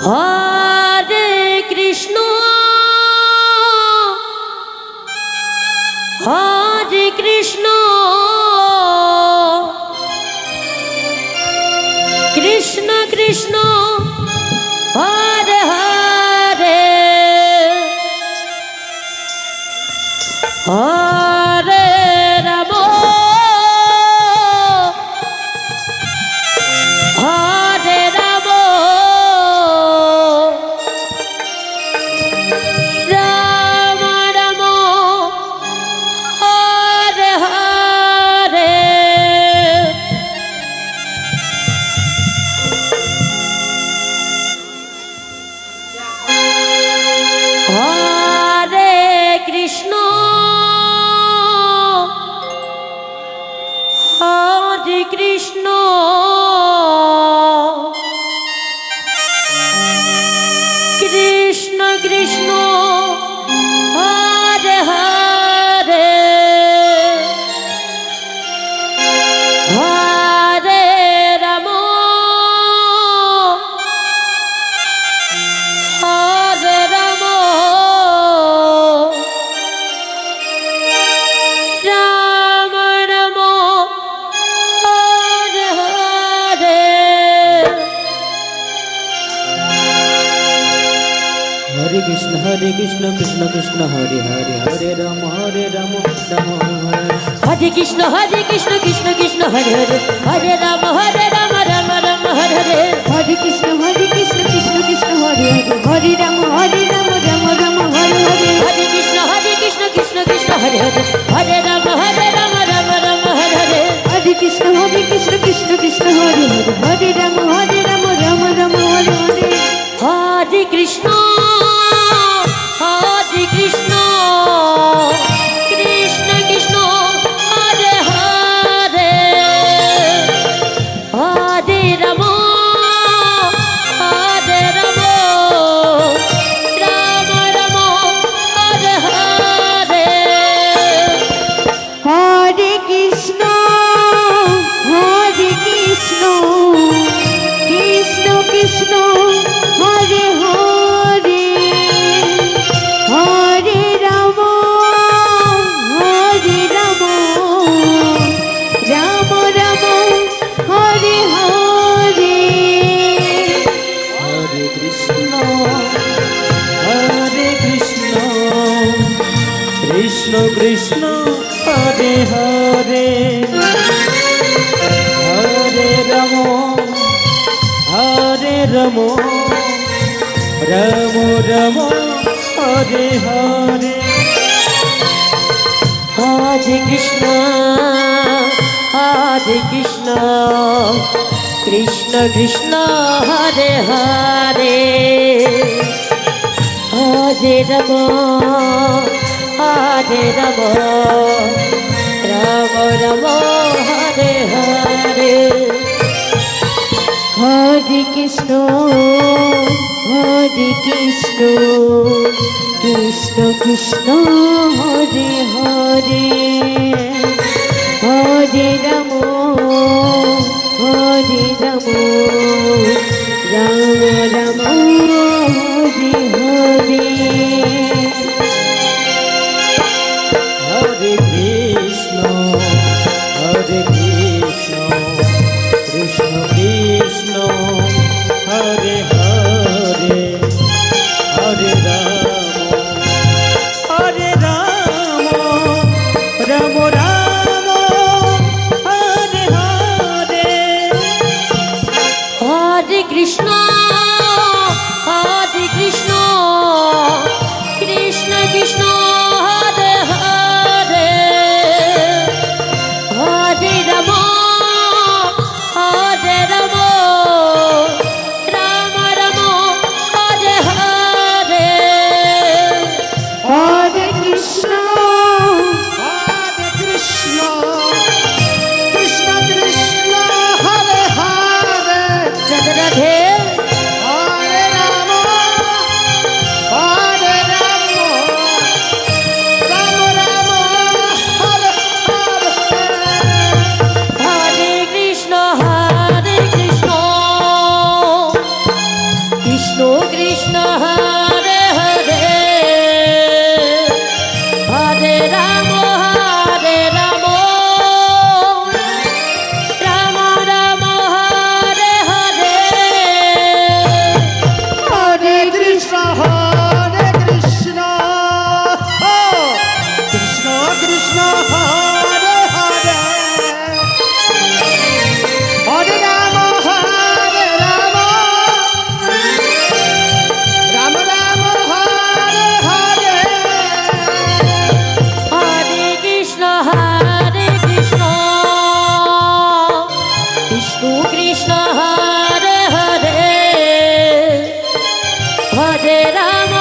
Hare Krishna Hare Krishna Krishna Krishna Hare Hare Hare Ram Hare Ram Ram Ram Hare Hare Hare Krishna Hare Krishna Krishna Krishna Hare Hare Hare Ram Hare Ram Ram Ram Hare Hare Hare Krishna Krishna Krishna Hare Hare Hare Ram Ram Ram Hare Krishna Krishna Krishna Hare Hare Hare Ram Ram Ram Hare Hare Hare Krishna Krishna Krishna Hare Hare Hare Ram Ram Ram Hare Hare Hare Krishna Krishna Krishna Hare Hare Hare Ram Ram Ram Hare Hare Hare Krishna Krishna Krishna Hare Hare Hare Ram Ram Ram Hare Hare Hare Krishna Krishna Krishna Hare Hare Hare Ram Ram Ram Hare Hare Hare Krishna Krishna Krishna Hare Hare Hare Ram Ram Ram Hare Hare Hare Krishna Krishna Krishna Hare Hare Hare Ram Ram Ram Hare Hare Hare Krishna Krishna Krishna Hare Hare Hare Ram Ram Ram Hare Hare Hare Krishna Krishna Krishna Hare Hare Hare Ram Ram Hare Hare Hare Krishna Krishna Krishna Hare Hare Hare Ram Ram Ram Hare Hare Hare Krishna Krishna Krishna Hare Hare Hare Ram Ram Ram Hare Hare Hare Krishna Hare Krishna Krishna Krishna Hare Hare Hare Ram Ram Ram Hare Hare Hare Krishna Krishna Krishna Hare Hare Hare Ram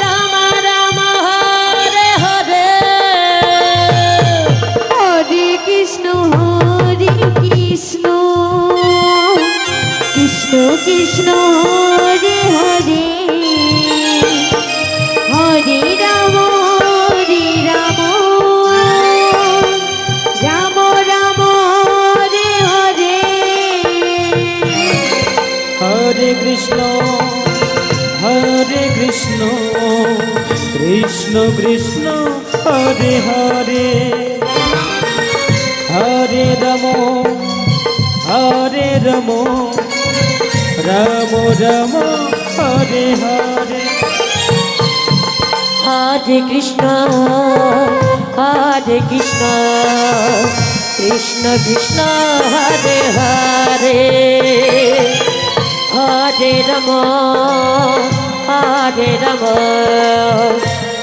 Ram Ram Hare Hare Hare Krishna Krishna Krishna Hare Hare Hare Ram Ram Ram Hare Hare Hare Krishna Krishna Krishna Hare Hare Hare Ram Ram Ram Hare Hare Hare Krishna Krishna Krishna Hare Hare Hare Ram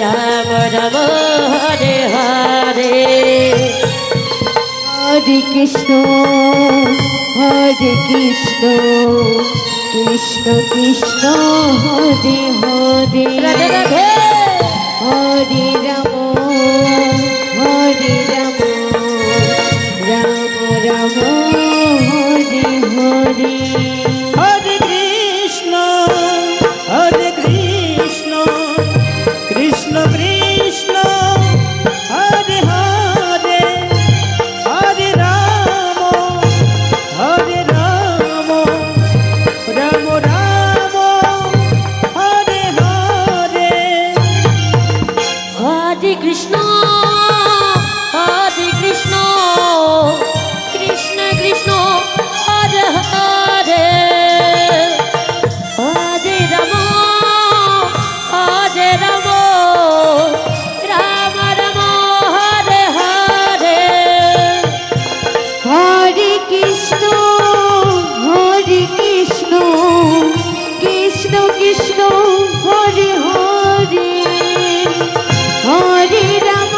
Ram Ram Hare Hare Hare Krishna Krishna Krishna Hare Hare Radhe Radhe Hare Ram Ram Hare Hare Hare Krishna Krishna Krishna Hare Hare Hare Ram Ram Ram Hare Hare Hare Krishna Krishna Krishna Hare Hare Hare Ram Ram Ram Hare Hare Hare Krishna Krishna Krishna Hare Hare Hare Ram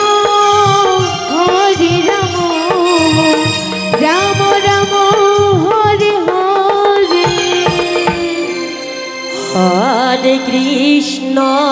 Ram Hare Hare Hare Krishna